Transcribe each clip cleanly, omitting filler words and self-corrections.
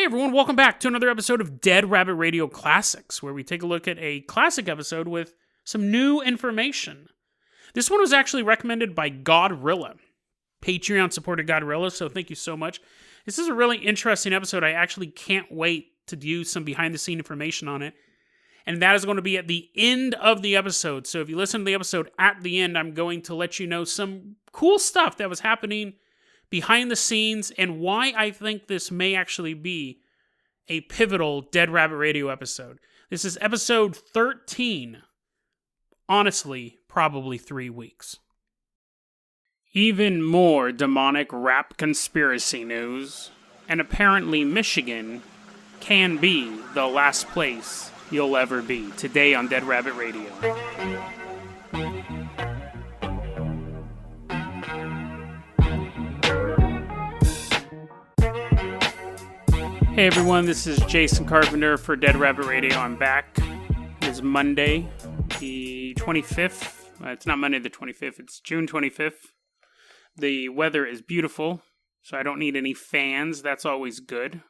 everyone, welcome back to another episode of Dead Rabbit Radio Classics, where we take a look at a classic episode with some new information. This one was actually recommended by Godrilla. Patreon-supported Godrilla, so thank you so much. This is a really interesting episode. I actually can't wait to do some behind-the-scene information on it. And that is going to be at the end of the episode. So if you listen to the episode at the end, I'm going to let you know some cool stuff that was happening behind the scenes, and why I think this may actually be a pivotal Dead Rabbit Radio episode. This is episode 13. Honestly, probably 3 weeks. Even more demonic rap conspiracy news, and apparently Michigan can be the last place you'll ever be. Today on Dead Rabbit Radio. Hey everyone, this is Jason Carpenter for Dead Rabbit Radio. I'm back. It's Monday, the 25th. It's not Monday the 25th, it's June 25th. The weather is beautiful, so I don't need any fans. That's always good.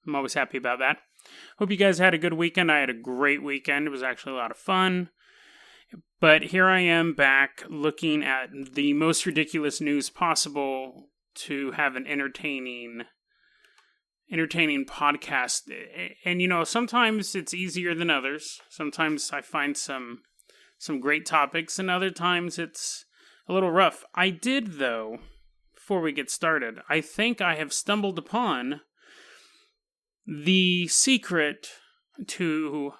I'm always happy about that. Hope you guys had a good weekend. I had a great weekend. It was actually a lot of fun. But here I am back looking at the most ridiculous news possible to have an entertaining podcast. And you know, sometimes it's easier than others. Sometimes I find some great topics, and other times it's a little rough. I did, though, before we get started, I think I have stumbled upon the secret to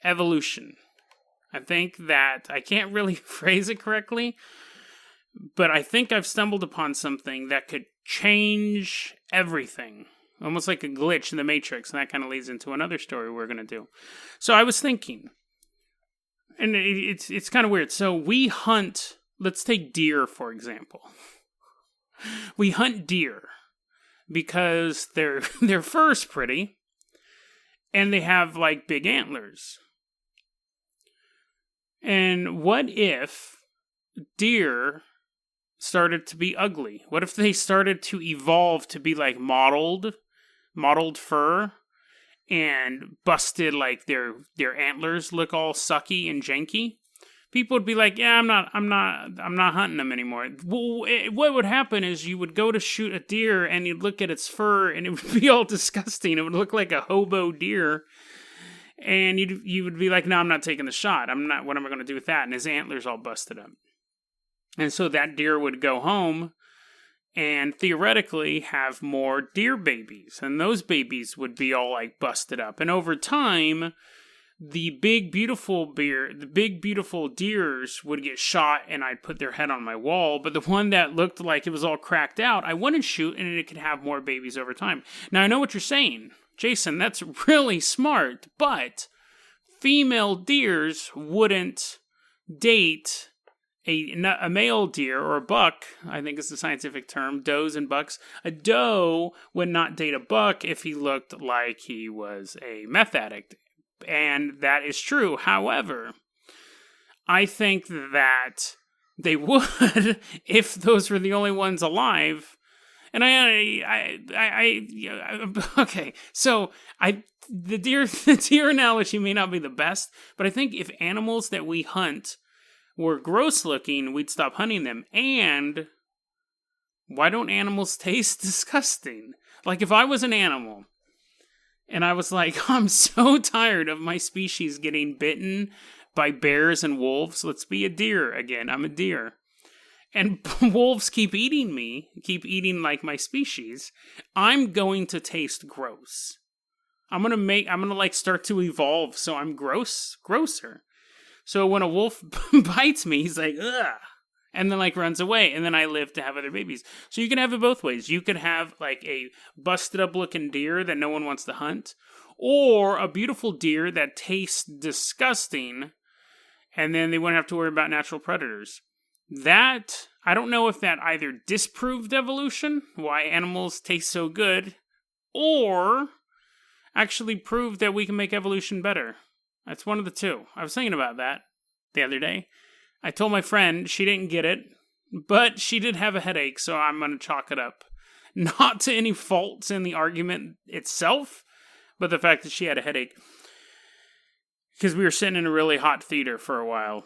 evolution. I think that I can't really phrase it correctly, but I think I've stumbled upon something that could change everything. Almost like a glitch in the Matrix, and that kind of leads into another story we're going to do. So I was thinking, and it's kind of weird. So we hunt, let's take deer, for example. We hunt deer because their fur is pretty, and they have, like, big antlers. And what if deer started to be ugly? What if they started to evolve to be, like, mottled fur, and busted, like their antlers look all sucky and janky? People would be like, yeah, I'm not hunting them anymore. Well, what would happen is you would go to shoot a deer and you'd look at its fur and it would be all disgusting. It would look like a hobo deer. And you would be like, no, I'm not taking the shot. What am I going to do with that? And his antlers all busted up. And so that deer would go home and theoretically have more deer babies. And those babies would be all, like, busted up. And over time, the big, beautiful deers would get shot, and I'd put their head on my wall. But the one that looked like it was all cracked out, I wouldn't shoot, and it could have more babies over time. Now, I know what you're saying. Jason, that's really smart. But female deers wouldn't date a male deer, or a buck, I think is the scientific term, does and bucks. A doe would not date a buck if he looked like he was a meth addict. And that is true. However, I think that they would if those were the only ones alive. And okay, so the deer analogy may not be the best, but I think if animals that we hunt were gross looking, we'd stop hunting them. And why don't animals taste disgusting? Like, if I was an animal and I was like, I'm so tired of my species getting bitten by bears and wolves, let's be a deer again. I'm a deer. And wolves keep eating me, like my species, I'm going to taste gross. I'm gonna like start to evolve so I'm grosser. So when a wolf bites me, he's like, ugh, and then, like, runs away, and then I live to have other babies. So you can have it both ways. You could have, like, a busted-up-looking deer that no one wants to hunt, or a beautiful deer that tastes disgusting, and then they wouldn't have to worry about natural predators. That, I don't know if that either disproved evolution, why animals taste so good, or actually proved that we can make evolution better. That's one of the two. I was thinking about that the other day. I told my friend, she didn't get it, but she did have a headache, so I'm going to chalk it up. Not to any faults in the argument itself, but the fact that she had a headache. Because we were sitting in a really hot theater for a while.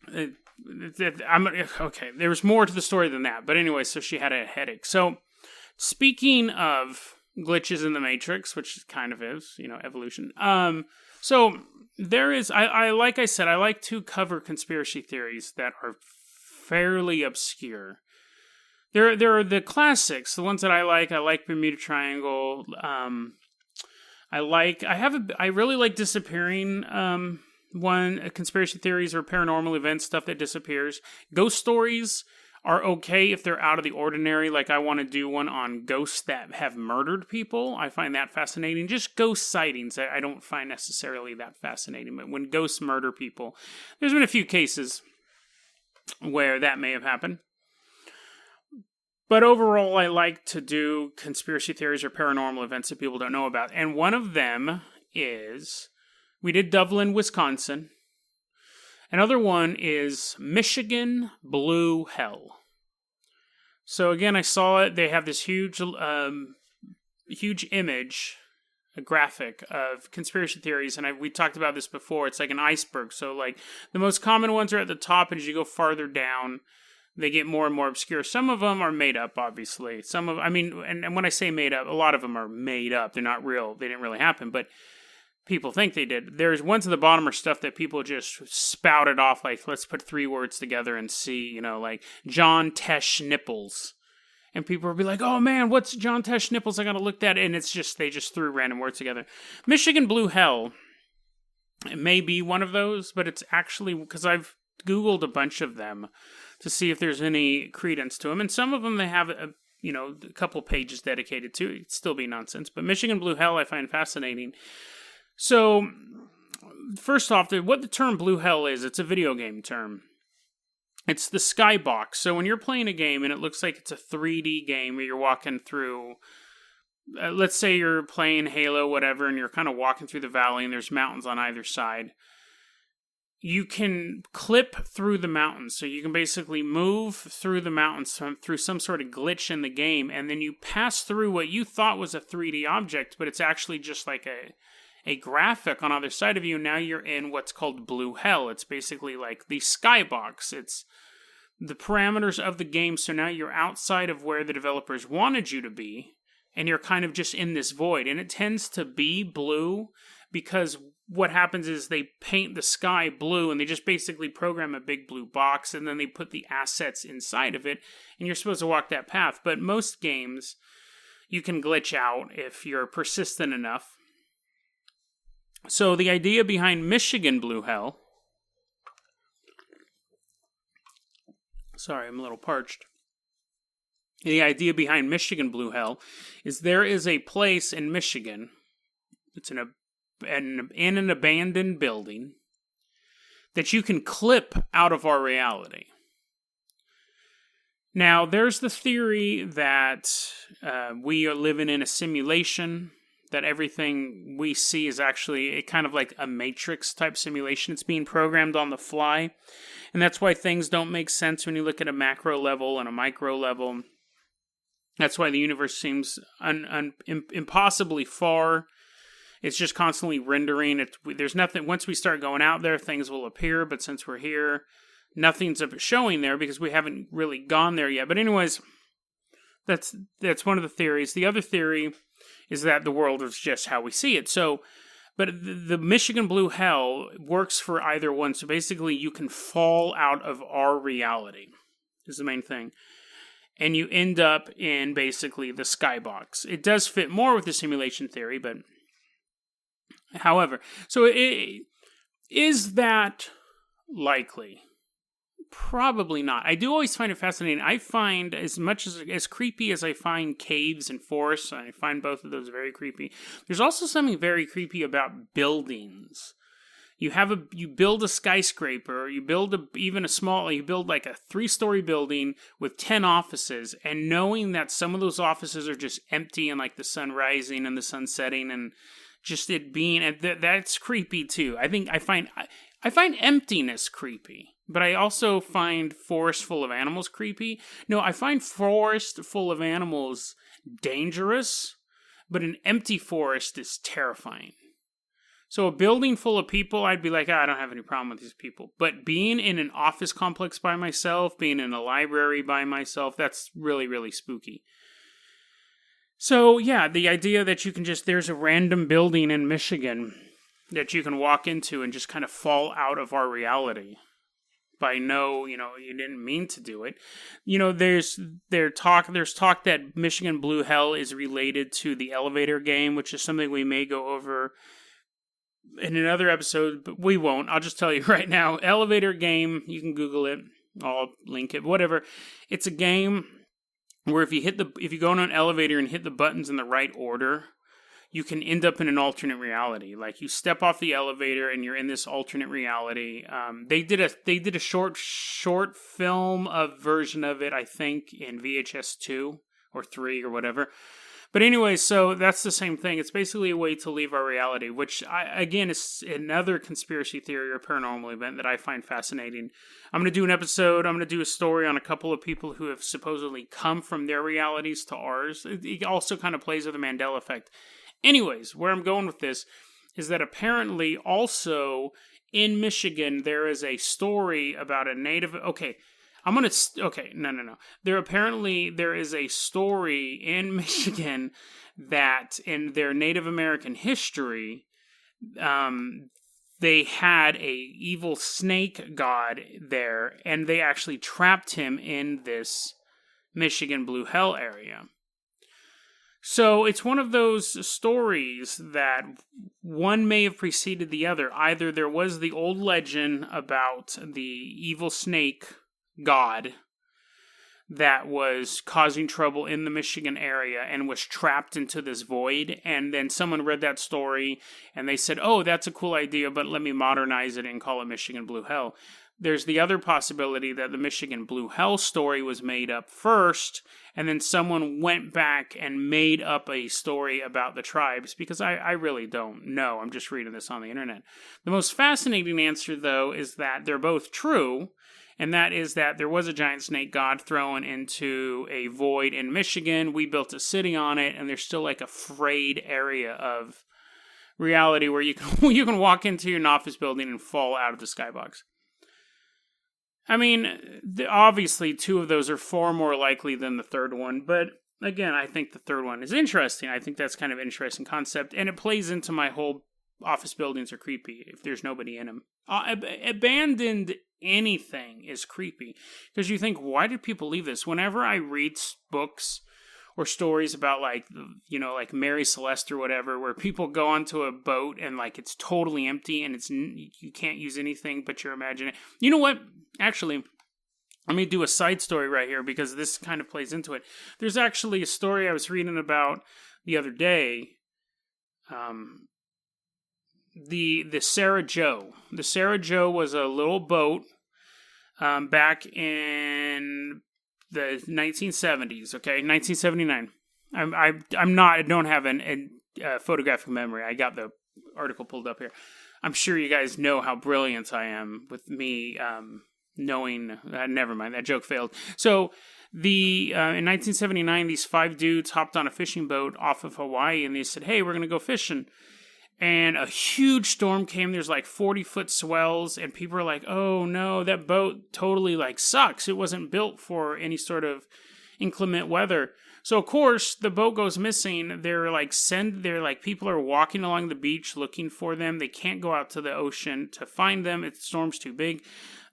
Okay, there was more to the story than that. But anyway, so she had a headache. So, speaking of glitches in the Matrix, which kind of is, evolution. So, there is, like I said, I like to cover conspiracy theories that are fairly obscure. There are the classics, the ones that I like. I like Bermuda Triangle. I really like disappearing conspiracy theories or paranormal events, stuff that disappears. Ghost stories are okay if they're out of the ordinary. Like I want to do one on ghosts that have murdered people. I find that fascinating. Just ghost sightings I don't find necessarily that fascinating. But when ghosts murder people, there's been a few cases where that may have happened. But overall, I like to do conspiracy theories or paranormal events that people don't know about. And one of them is, we did Dublin, Wisconsin. Another one is Michigan Blue Hell. So again, I saw it. They have this huge image, a graphic of conspiracy theories. And we talked about this before. It's like an iceberg. So like the most common ones are at the top. And as you go farther down, they get more and more obscure. Some of them are made up, obviously. And when I say made up, a lot of them are made up. They're not real. They didn't really happen, but people think they did. There's ones at the bottom are stuff that people just spouted off, like, let's put 3 words together and see, like John Tesh Nipples. And people will be like, oh man, what's John Tesh Nipples? I gotta look that. And it's just, they just threw random words together. Michigan Blue Hell, it may be one of those, but it's actually, because I've Googled a bunch of them to see if there's any credence to them. And some of them they have a couple pages dedicated to. It'd still be nonsense. But Michigan Blue Hell I find fascinating. So, first off, what the term Blue Hell is, it's a video game term. It's the skybox. So when you're playing a game and it looks like it's a 3D game where you're walking through, let's say you're playing Halo, whatever, and you're kind of walking through the valley and there's mountains on either side. You can clip through the mountains. So you can basically move through the mountains through some sort of glitch in the game, and then you pass through what you thought was a 3D object, but it's actually just like a graphic on either side of you. Now you're in what's called Blue Hell. It's basically like the skybox. It's the parameters of the game, so now you're outside of where the developers wanted you to be, and you're kind of just in this void. And it tends to be blue because what happens is they paint the sky blue and they just basically program a big blue box and then they put the assets inside of it and you're supposed to walk that path. But most games, you can glitch out if you're persistent enough. So the idea behind Michigan Blue Hell... Sorry, I'm a little parched. The idea behind Michigan Blue Hell is there is a place in Michigan. It's in an abandoned building that you can clip out of our reality. Now, there's the theory that we are living in a simulation, that everything we see is actually kind of like a Matrix type simulation. It's being programmed on the fly. And that's why things don't make sense when you look at a macro level and a micro level. That's why the universe seems impossibly far. It's just constantly rendering. There's nothing. Once we start going out there, things will appear. But since we're here, nothing's showing there because we haven't really gone there yet. But anyways, that's one of the theories. The other theory is that the world is just how we see it. So, but the Michigan Blue Hell works for either one. So basically, you can fall out of our reality, is the main thing. And you end up in basically the skybox. It does fit more with the simulation theory, but however, so is that likely? Probably not. I do always find it fascinating. I find as much as creepy as I find caves and forests, I find both of those very creepy. There's also something very creepy about buildings. You build a skyscraper, you build like a 3-story building with 10 offices, and knowing that some of those offices are just empty and like the sun rising and the sun setting and just it being, that's creepy too. I find emptiness creepy, but I also find forest full of animals creepy. No, I find forest full of animals dangerous, but an empty forest is terrifying. So a building full of people, I'd be like, I don't have any problem with these people. But being in an office complex by myself, being in a library by myself, that's really, really spooky. So yeah, the idea that you can there's a random building in Michigan that you can walk into and just kind of fall out of our reality by you didn't mean to do it. There's talk that Michigan Blue Hell is related to the elevator game, which is something we may go over in another episode, but we won't. I'll just tell you right now, elevator game, you can Google it, I'll link it, whatever. It's a game where if you go on an elevator and hit the buttons in the right order, you can end up in an alternate reality. Like you step off the elevator and you're in this alternate reality. They did a short film version of it, I think, in VHS 2 or 3 or whatever. But anyway, so that's the same thing. It's basically a way to leave our reality, which, again, is another conspiracy theory or paranormal event that I find fascinating. I'm going to do an episode. I'm going to do a story on a couple of people who have supposedly come from their realities to ours. It also kind of plays with the Mandela effect. Anyways, where I'm going with this is that apparently also in Michigan, there is a story about a native... No. There is a story in Michigan that in their Native American history, they had a evil snake god there, and they actually trapped him in this Michigan Blue Hell area. So it's one of those stories that one may have preceded the other. Either there was the old legend about the evil snake god that was causing trouble in the Michigan area and was trapped into this void, and then someone read that story and they said, oh, that's a cool idea, but let me modernize it and call it Michigan Blue Hell. There's the other possibility that the Michigan Blue Hell story was made up first, and then someone went back and made up a story about the tribes, because I really don't know. I'm just reading this on the internet. The most fascinating answer, though, is that they're both true, and that is that there was a giant snake god thrown into a void in Michigan. We built a city on it, and there's still like a frayed area of reality where you can walk into an office building and fall out of the skybox. I mean, obviously, two of those are far more likely than the third one, but again, I think the third one is interesting. I think that's kind of an interesting concept, and it plays into my whole office buildings are creepy if there's nobody in them. Abandoned anything is creepy, because you think, why did people leave this? Whenever I read books or stories about like Mary Celeste or whatever, where people go onto a boat and like it's totally empty and you can't use anything but your imagination. You know what? Actually, let me do a side story right here, because this kind of plays into it. There's actually a story I was reading about the other day. The Sarah Joe. The Sarah Joe was a little boat back in the 1970s. Okay, 1979. I don't have a photographic memory. I got the article pulled up here. I'm sure you guys know how brilliant I am with me knowing. Never mind, that joke failed. So in 1979, these 5 dudes hopped on a fishing boat off of Hawaii, and they said, "Hey, we're gonna go fishing." And a huge storm came. There's like 40-foot swells, and people are like, "Oh no, that boat totally like sucks. It wasn't built for any sort of inclement weather." So of course the boat goes missing. They're like people are walking along the beach looking for them. They can't go out to the ocean to find them. The storm's too big.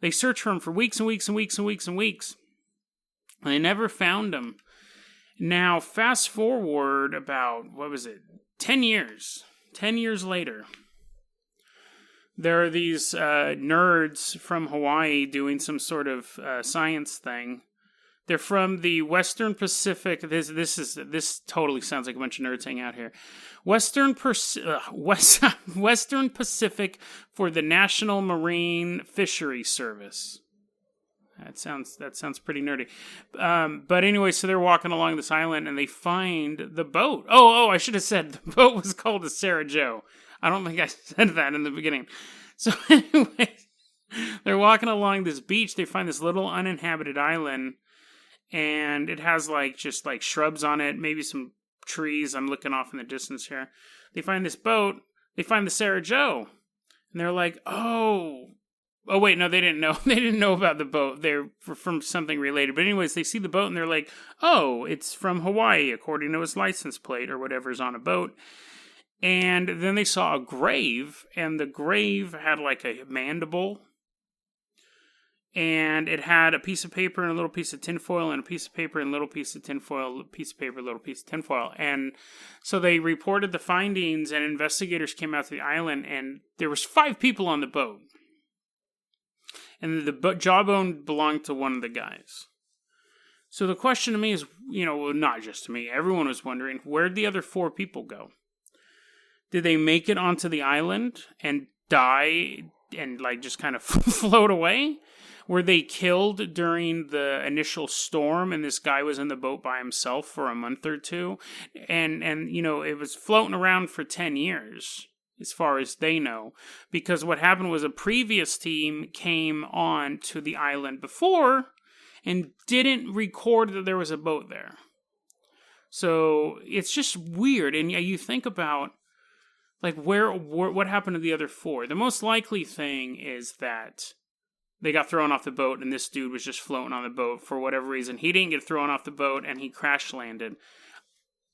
They search for them for weeks and weeks and weeks and weeks and weeks. And they never found them. Now fast forward about 10 years. 10 years later, there are these nerds from Hawaii doing some sort of science thing. They're from the Western Pacific. This totally sounds like a bunch of nerds hanging out here. Western Pacific for the National Marine Fisheries Service. That sounds pretty nerdy. But anyway, so they're walking along this island and they find the boat. Oh, I should have said the boat was called the Sarah Joe. I don't think I said that in the beginning. So anyway, they're walking along this beach. They find this little uninhabited island, and it has just shrubs on it, maybe some trees. I'm looking off in the distance here. They find this boat. They find the Sarah Joe, and they're like, oh wait, no, they didn't know. They didn't know about the boat. They're from something related. But anyways, they see the boat and they're like, oh, it's from Hawaii, according to its license plate or whatever's on a boat. And then they saw a grave, and the grave had a mandible. And it had a piece of paper and a little piece of tinfoil, and a piece of paper and a little piece of tinfoil, piece of paper, little piece of tinfoil. And so they reported the findings, and investigators came out to the island, and there was 5 people on the boat. And the jawbone belonged to one of the guys. So the question to me is, well, not just to me, everyone was wondering, where'd the other 4 people go? Did they make it onto the island and die and just kind of float away? Were they killed during the initial storm and this guy was in the boat by himself for a month or 2? And it was floating around for 10 years. As far as they know, because what happened was a previous team came on to the island before and didn't record that there was a boat there. So it's just weird. And you think about what happened to the other 4. The most likely thing is that they got thrown off the boat and this dude was just floating on the boat for whatever reason. He didn't get thrown off the boat and he crash landed.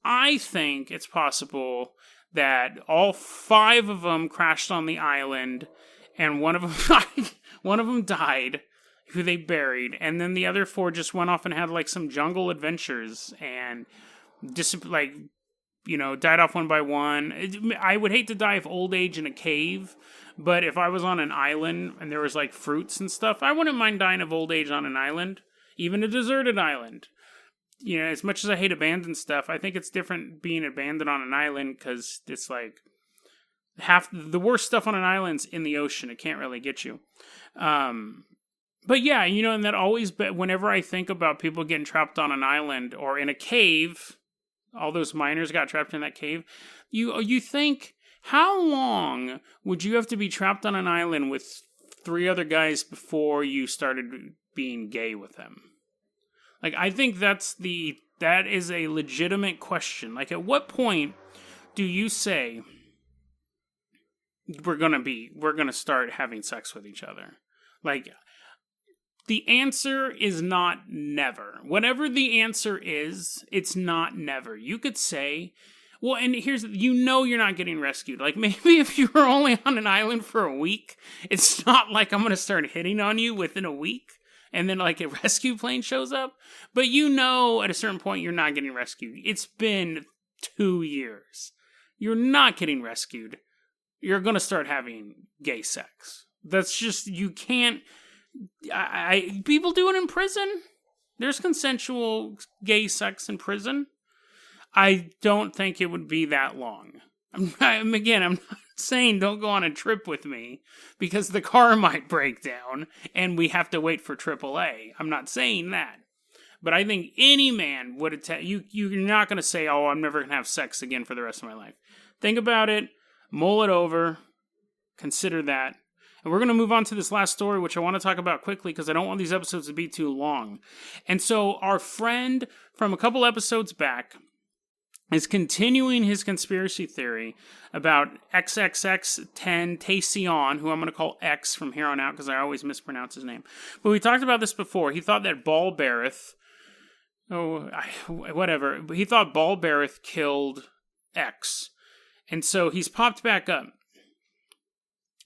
I think it's possible that all 5 of them crashed on the island, and one of them died, who they buried, and then the other 4 just went off and had some jungle adventures and died off one by one. I would hate to die of old age in a cave, but if I was on an island and there was fruits and stuff, I wouldn't mind dying of old age on an island, even a deserted island. As much as I hate abandoned stuff, I think it's different being abandoned on an island because it's half the worst stuff on an island's in the ocean. It can't really get you. But yeah, and that always, whenever I think about people getting trapped on an island or in a cave, all those miners got trapped in that cave, you think, how long would you have to be trapped on an island with 3 other guys before you started being gay with them? I think that is a legitimate question. At what point do you say we're gonna start having sex with each other? The answer is not never. Whatever the answer is, it's not never. You could say, well, and you're not getting rescued. Maybe if you were only on an island for a week, it's not I'm gonna start hitting on you within a week. And then a rescue plane shows up. But at a certain point, you're not getting rescued. It's been 2 years. You're not getting rescued. You're going to start having gay sex. That's just, you can't, people do it in prison. There's consensual gay sex in prison. I don't think it would be that long. I'm not saying don't go on a trip with me because the car might break down and we have to wait for AAA. I'm not saying that. But I think any man would you're not going to say, oh, I'm never going to have sex again for the rest of my life. Think about it, mull it over, consider that. And we're going to move on to this last story, which I want to talk about quickly because I don't want these episodes to be too long. And so our friend from a couple episodes back is continuing his conspiracy theory about XXXtentacion, who I'm going to call X from here on out because I always mispronounce his name. But we talked about this before. He thought that he thought Balberith killed X. And so he's popped back up.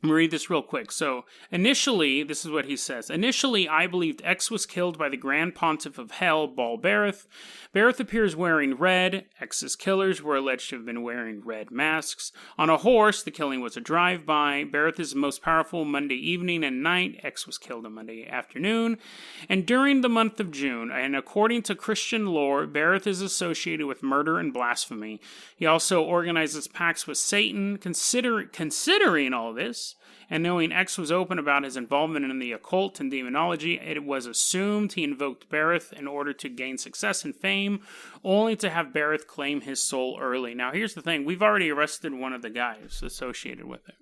I'm going to read this real quick. So, initially, this is what he says. Initially, I believed X was killed by the Grand Pontiff of Hell, Balberith. Berith appears wearing red. X's killers were alleged to have been wearing red masks. On a horse, the killing was a drive-by. Berith is the most powerful Monday evening and night. X was killed on Monday afternoon. And during the month of June, and according to Christian lore, Berith is associated with murder and blasphemy. He also organizes pacts with Satan. Considering all this, and knowing X was open about his involvement in the occult and demonology, it was assumed he invoked Berith in order to gain success and fame, only to have Berith claim his soul early. Now, here's the thing. We've already arrested one of the guys associated with it.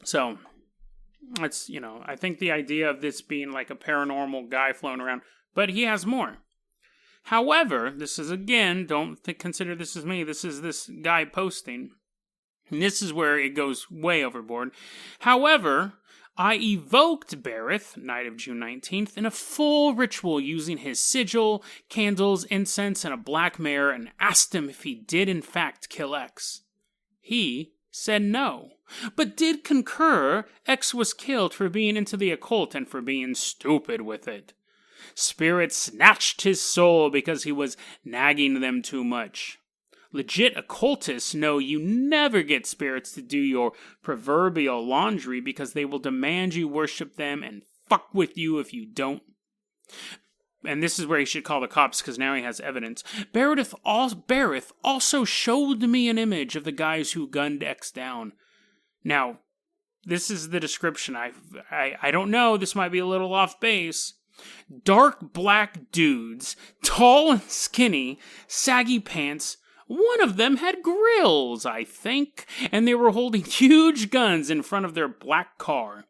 So, it's, I think the idea of this being like a paranormal guy floating around, but he has more. However, this is, again, don't consider this as me, this is this guy posting. And this is where it goes way overboard. However, I evoked Bareth, night of June 19th, in a full ritual using his sigil, candles, incense, and a black mare, and asked him if he did in fact kill X. He said no, but did concur X was killed for being into the occult and for being stupid with it. Spirit snatched his soul because he was nagging them too much. Legit occultists know you never get spirits to do your proverbial laundry because they will demand you worship them and fuck with you if you don't. And this is where he should call the cops because now he has evidence. Bareth also showed me an image of the guys who gunned X down. Now, this is the description. I don't know. This might be a little off base. Dark black dudes, tall and skinny, saggy pants. One of them had grills, I think, and they were holding huge guns in front of their black car.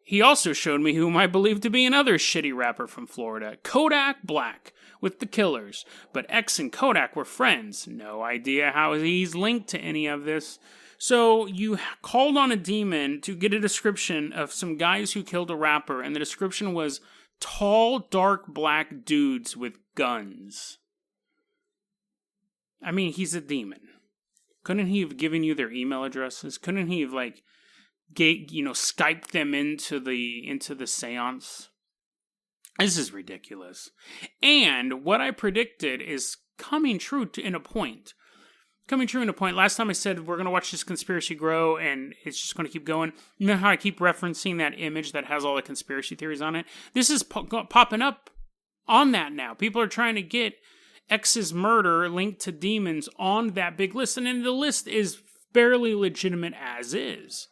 He also showed me whom I believe to be another shitty rapper from Florida, Kodak Black, with the Killers. But X and Kodak were friends. No idea how he's linked to any of this. So you called on a demon to get a description of some guys who killed a rapper, and the description was tall, dark black dudes with guns. I mean, he's a demon. Couldn't he have given you their email addresses? Couldn't he have, Skyped them into the seance? This is ridiculous. And what I predicted is coming true in a point. Last time I said we're going to watch this conspiracy grow and it's just going to keep going. You know how I keep referencing that image that has all the conspiracy theories on it? This is popping up on that now. People are trying to get X's murder linked to demons on that big list, and then the list is barely legitimate as is.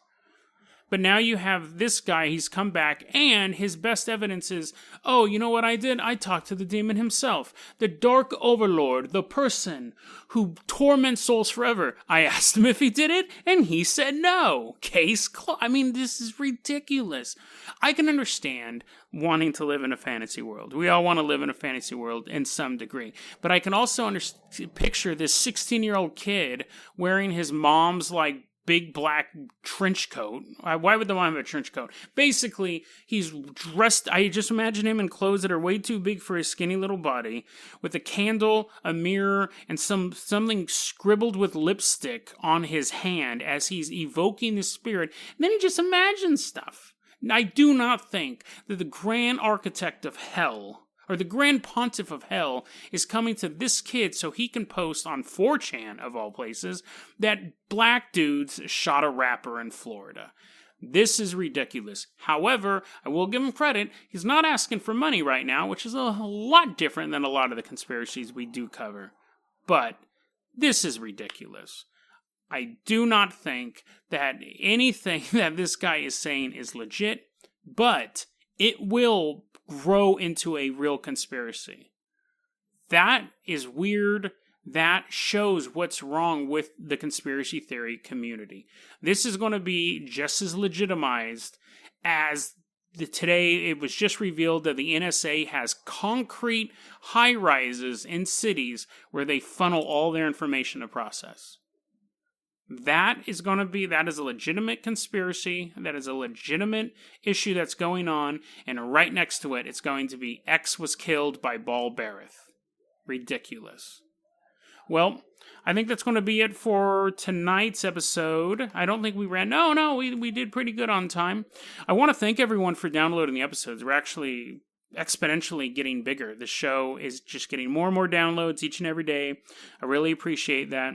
But now you have this guy, he's come back, and his best evidence is, oh, you know what I did? I talked to the demon himself. The Dark Overlord, the person who torments souls forever. I asked him if he did it, and he said no. Case closed. I mean, this is ridiculous. I can understand wanting to live in a fantasy world. We all want to live in a fantasy world in some degree. But I can also picture this 16-year-old kid wearing his mom's, big black trench coat. Why would the mom have a trench coat? Basically, he's dressed, I just imagine him in clothes that are way too big for his skinny little body, with a candle, a mirror, and something scribbled with lipstick on his hand as he's evoking the spirit. And then he just imagines stuff. I do not think that the grand architect of hell, or the grand pontiff of hell, is coming to this kid so he can post on 4chan, of all places, that black dudes shot a rapper in Florida. This is ridiculous. However, I will give him credit, he's not asking for money right now, which is a lot different than a lot of the conspiracies we do cover. But this is ridiculous. I do not think that anything that this guy is saying is legit, but it will grow into a real conspiracy. That is weird. That shows what's wrong with the conspiracy theory community. This is going to be just as legitimized as today it was just revealed that the NSA has concrete high-rises in cities where they funnel all their information to process. That is a legitimate conspiracy. That is a legitimate issue that's going on. And right next to it, it's going to be X was killed by Ball Bareth. Ridiculous. Well, I think that's going to be it for tonight's episode. I don't think we ran... No, we did pretty good on time. I want to thank everyone for downloading the episodes. We're actually exponentially getting bigger. The show is just getting more and more downloads each and every day. I really appreciate that.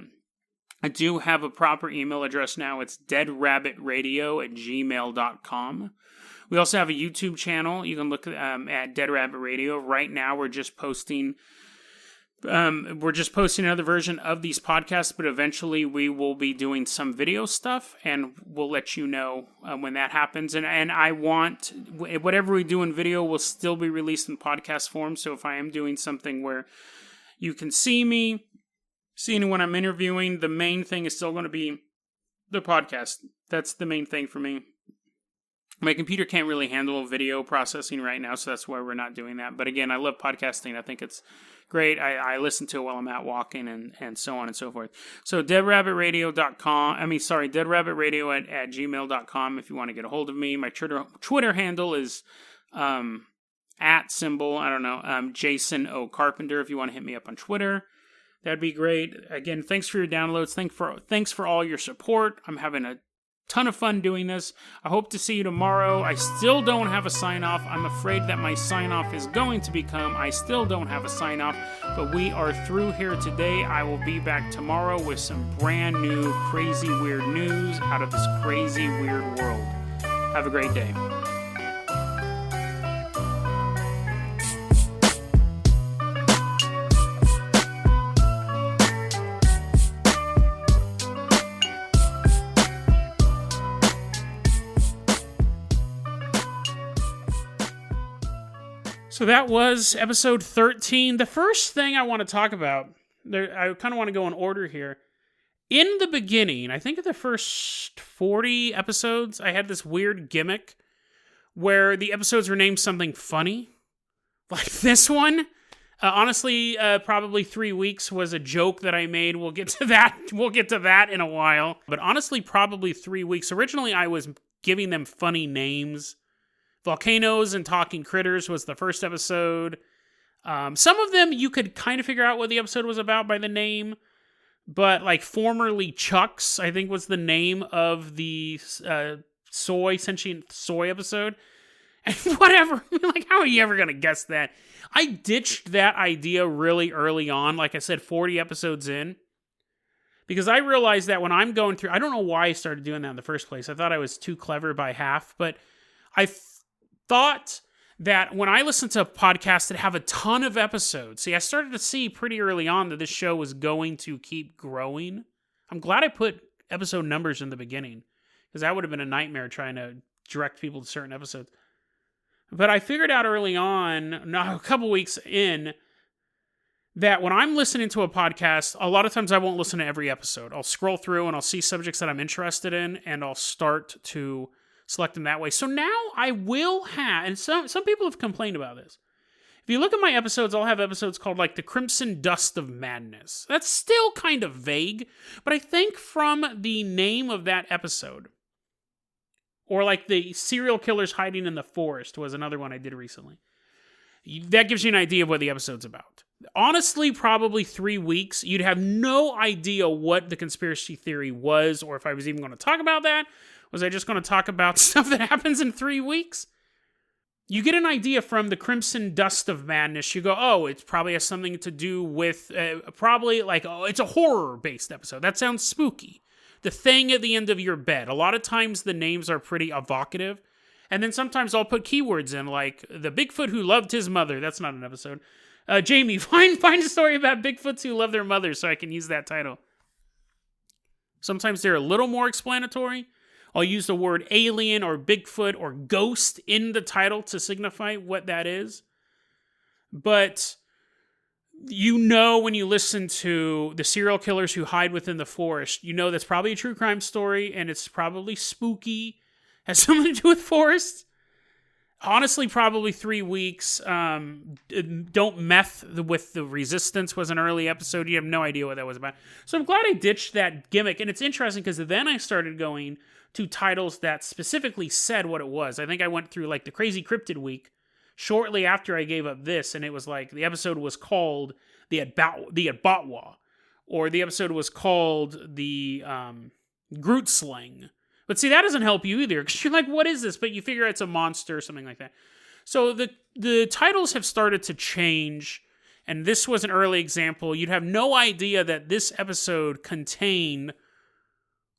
I do have a proper email address now. It's deadrabbitradio@gmail.com. We also have a YouTube channel. You can look at Dead Rabbit Radio. Right now, we're just posting another version of these podcasts, but eventually we will be doing some video stuff, and we'll let you know when that happens. And I want whatever we do in video will still be released in podcast form. So if I am doing something where you can see me, seeing when I'm interviewing, the main thing is still going to be the podcast. That's the main thing for me. My computer can't really handle video processing right now, so that's why we're not doing that. But again, I love podcasting. I think it's great. I listen to it while I'm out walking and so on and so forth. So deadrabbitradio at gmail.com if you want to get a hold of me. My Twitter handle is at symbol, I don't know, Jason O. Carpenter if you want to hit me up on Twitter. That'd be great. Again, thanks for your downloads. Thanks for all your support. I'm having a ton of fun doing this. I hope to see you tomorrow. I still don't have a sign-off. I'm afraid that my sign-off is going to become I still don't have a sign-off, but we are through here today. I will be back tomorrow with some brand new, crazy, weird news out of this crazy, weird world. Have a great day. So that was episode 13. The first thing I want to talk about, I kind of want to go in order here. In the beginning, I think of the first 40 episodes, I had this weird gimmick where the episodes were named something funny. Like this one. Honestly, probably 3 weeks was a joke that I made. We'll get to that in a while. But honestly, probably 3 weeks. Originally, I was giving them funny names. Volcanoes and Talking Critters was the first episode. Some of them you could kind of figure out what the episode was about by the name, but like Formerly Chucks, I think was the name of the sentient soy episode. And whatever, like how are you ever going to guess that? I ditched that idea really early on, like I said, 40 episodes in, because I realized that when I'm going through, I don't know why I started doing that in the first place. I thought I was too clever by half, but I thought that when I listen to podcasts that have a ton of episodes, I started to see pretty early on that this show was going to keep growing. I'm glad I put episode numbers in the beginning, because that would have been a nightmare trying to direct people to certain episodes. But I figured out early on, a couple weeks in, that when I'm listening to a podcast, a lot of times I won't listen to every episode. I'll scroll through and I'll see subjects that I'm interested in, and I'll start to select them that way. So now I will have, and some people have complained about this. If you look at my episodes, I'll have episodes called like The Crimson Dust of Madness. That's still kind of vague, but I think from the name of that episode, or like The Serial Killers Hiding in the Forest was another one I did recently. That gives you an idea of what the episode's about. Honestly, probably 3 weeks, you'd have no idea what the conspiracy theory was, or if I was even going to talk about that. Was I just going to talk about stuff that happens in 3 weeks? You get an idea from The Crimson Dust of Madness. You go, oh, it probably has something to do with, probably like, oh, it's a horror-based episode. That sounds spooky. The Thing at the End of Your Bed. A lot of times the names are pretty evocative. And then sometimes I'll put keywords in, like The Bigfoot Who Loved His Mother. That's not an episode. Jamie, find a story about Bigfoots who love their mother so I can use that title. Sometimes they're a little more explanatory. I'll use the word alien or Bigfoot or ghost in the title to signify what that is. But you know when you listen to The Serial Killers Who Hide Within the Forest, you know that's probably a true crime story and it's probably spooky. Has something to do with forests. Honestly, probably 3 weeks. Don't Meth with the Resistance was an early episode. You have no idea what that was about. So I'm glad I ditched that gimmick. And it's interesting because then I started going to titles that specifically said what it was. I think I went through like the Crazy Cryptid week shortly after I gave up this, and it was like the episode was called the Atbatwa, or the episode was called the Groot Sling. But see, that doesn't help you either, because you're like, what is this? But you figure it's a monster or something like that. So the titles have started to change, and this was an early example. You'd have no idea that this episode contained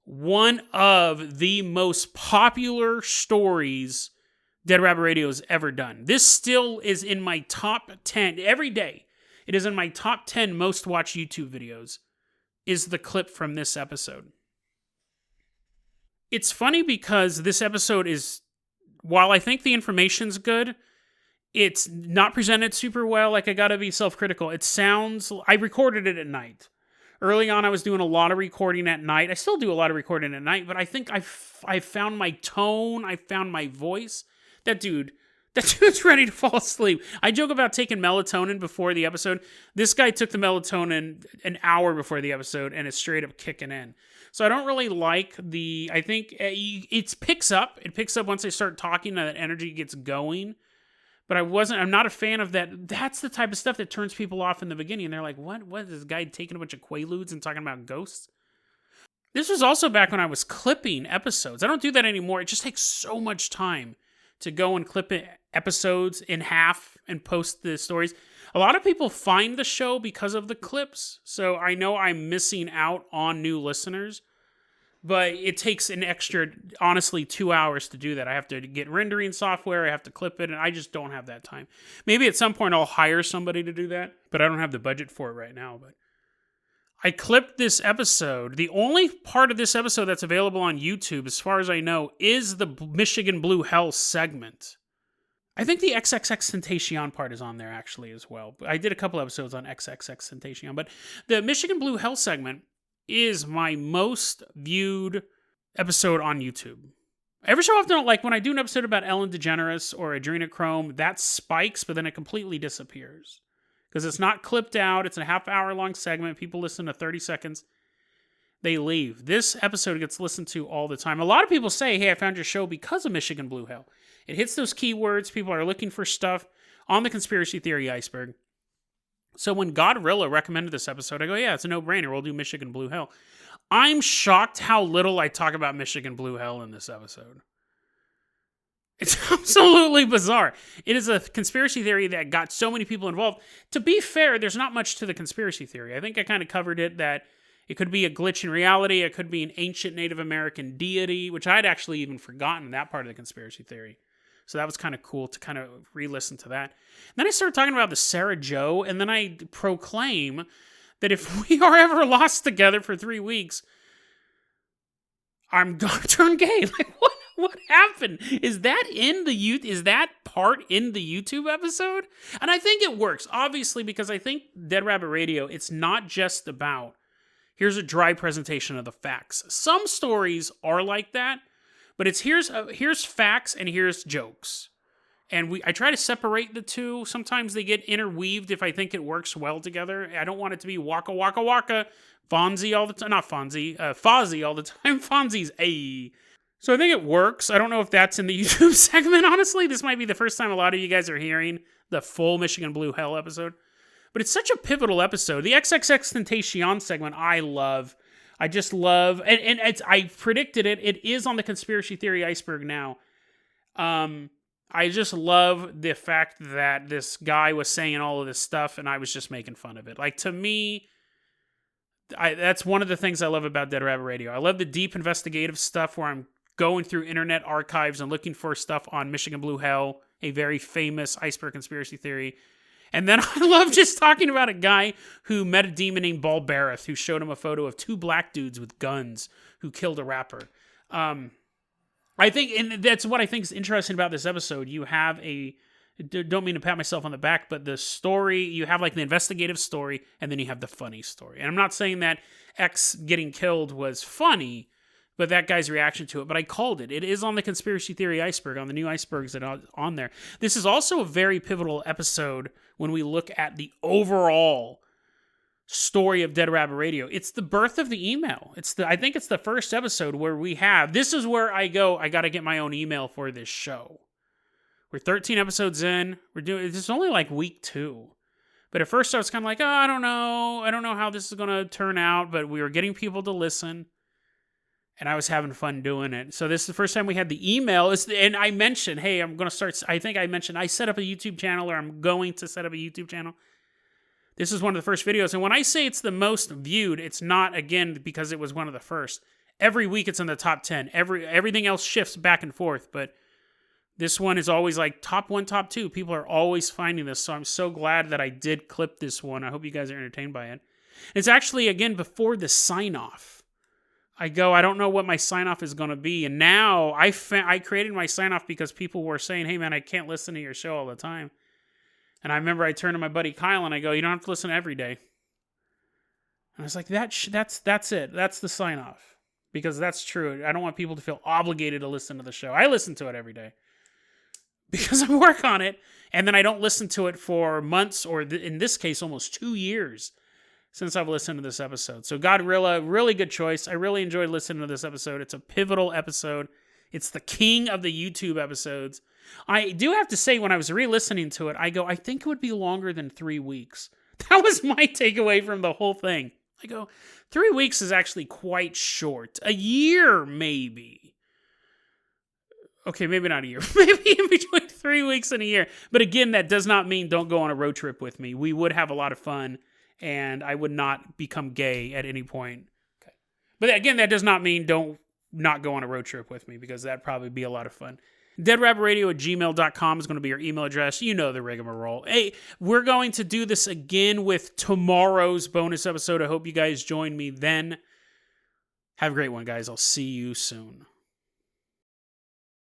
one of the most popular stories Dead Rabbit Radio has ever done. This still is in my top 10. Every day, it is in my top 10 most watched YouTube videos, is the clip from this episode. It's funny because this episode is, while I think the information's good, it's not presented super well. Like, I gotta be self-critical. It sounds, I recorded it at night. Early on, I was doing a lot of recording at night. I still do a lot of recording at night, but I think I found my tone. I found my voice. That dude's ready to fall asleep. I joke about taking melatonin before the episode. This guy took the melatonin an hour before the episode and is straight up kicking in. So I don't really like I think it picks up. It picks up once I start talking and that energy gets going. But I'm not a fan of that. That's the type of stuff that turns people off in the beginning. And they're like, what is this guy taking a bunch of Quaaludes and talking about ghosts? This was also back when I was clipping episodes. I don't do that anymore. It just takes so much time to go and clip episodes in half and post the stories. A lot of people find the show because of the clips. So I know I'm missing out on new listeners. But it takes an extra, honestly, 2 hours to do that. I have to get rendering software, I have to clip it, and I just don't have that time. Maybe at some point I'll hire somebody to do that, but I don't have the budget for it right now. But I clipped this episode. The only part of this episode that's available on YouTube, as far as I know, is the Michigan Blue Hell segment. I think the XXXtentacion part is on there, actually, as well. I did a couple episodes on XXXtentacion, but the Michigan Blue Hell segment is my most viewed episode on YouTube. Every so often, like when I do an episode about Ellen DeGeneres or Adrenochrome, that spikes, but then it completely disappears. Because it's not clipped out, it's a half-hour long segment, people listen to 30 seconds, they leave. This episode gets listened to all the time. A lot of people say, hey, I found your show because of Michigan Blue Hell. It hits those keywords, people are looking for stuff on the conspiracy theory iceberg. So when Godrilla recommended this episode, I go, yeah, it's a no-brainer. We'll do Michigan Blue Hell. I'm shocked how little I talk about Michigan Blue Hell in this episode. It's absolutely bizarre. It is a conspiracy theory that got so many people involved. To be fair, there's not much to the conspiracy theory. I think I kind of covered it, that it could be a glitch in reality. It could be an ancient Native American deity, which I'd actually even forgotten that part of the conspiracy theory. So that was kind of cool to kind of re-listen to that. And then I started talking about the Sarah Joe, and then I proclaim that if we are ever lost together for 3 weeks, I'm gonna turn gay. Like, what happened? Is that part in the YouTube episode? And I think it works, obviously, because I think Dead Rabbit Radio, it's not just about, here's a dry presentation of the facts. Some stories are like that, but it's here's facts and here's jokes. And I try to separate the two. Sometimes they get interweaved if I think it works well together. I don't want it to be waka waka waka, Fonzie all the time. Not Fonzie, Fozzie all the time. Fonzie's a. So I think it works. I don't know if that's in the YouTube segment, honestly. This might be the first time a lot of you guys are hearing the full Michigan Blue Hell episode. But it's such a pivotal episode. The XXXtentacion segment, I love. I just love, and I predicted it. It is on the conspiracy theory iceberg now. I just love the fact that this guy was saying all of this stuff, and I was just making fun of it. Like, to me, that's one of the things I love about Dead Rabbit Radio. I love the deep investigative stuff where I'm going through internet archives and looking for stuff on Michigan Blue Hell, a very famous iceberg conspiracy theory. And then I love just talking about a guy who met a demon named Balbareth, who showed him a photo of 2 black dudes with guns who killed a rapper. I think, and that's what I think is interesting about this episode. You have don't mean to pat myself on the back, but the story, you have like the investigative story, and then you have the funny story. And I'm not saying that X getting killed was funny, but that guy's reaction to it. But I called it. It is on the conspiracy theory iceberg, on the new icebergs that are on there. This is also a very pivotal episode when we look at the overall story of Dead Rabbit Radio. It's the birth of the email. I think it's the first episode where this is where I go, I got to get my own email for this show. We're 13 episodes in. This is only like week 2. But at first I was kind of like, I don't know how this is going to turn out, but we were getting people to listen. And I was having fun doing it. So this is the first time we had the email. And I mentioned, hey, I'm going to start. I think I mentioned I set up a YouTube channel, or I'm going to set up a YouTube channel. This is one of the first videos. And when I say it's the most viewed, it's not, again, because it was one of the first. Every week it's in the top 10. Everything else shifts back and forth. But this one is always like top 1, top 2. People are always finding this. So I'm so glad that I did clip this one. I hope you guys are entertained by it. It's actually, again, before the sign-off. I don't know what my sign-off is going to be. And now I created my sign-off because people were saying, hey, man, I can't listen to your show all the time. And I remember I turned to my buddy Kyle and I go, you don't have to listen every day. And I was like, that's it. That's the sign off. Because that's true. I don't want people to feel obligated to listen to the show. I listen to it every day. Because I work on it. And then I don't listen to it for months, or in this case, almost 2 years since I've listened to this episode. So Godrilla, really good choice. I really enjoyed listening to this episode. It's a pivotal episode. It's the king of the YouTube episodes. I do have to say, when I was re-listening to it, I think it would be longer than 3 weeks. That was my takeaway from the whole thing. I go, 3 weeks is actually quite short. A year, maybe. Okay, maybe not a year. Maybe in between 3 weeks and a year. But again, that does not mean don't go on a road trip with me. We would have a lot of fun, and I would not become gay at any point. Okay. But again, that does not mean don't not go on a road trip with me, because that'd probably be a lot of fun. deadrabbitradio@gmail.com is going to be your email address. You know the rigmarole. Hey, we're going to do this again with tomorrow's bonus episode. I hope you guys join me then. Have a great one, guys. I'll see you soon.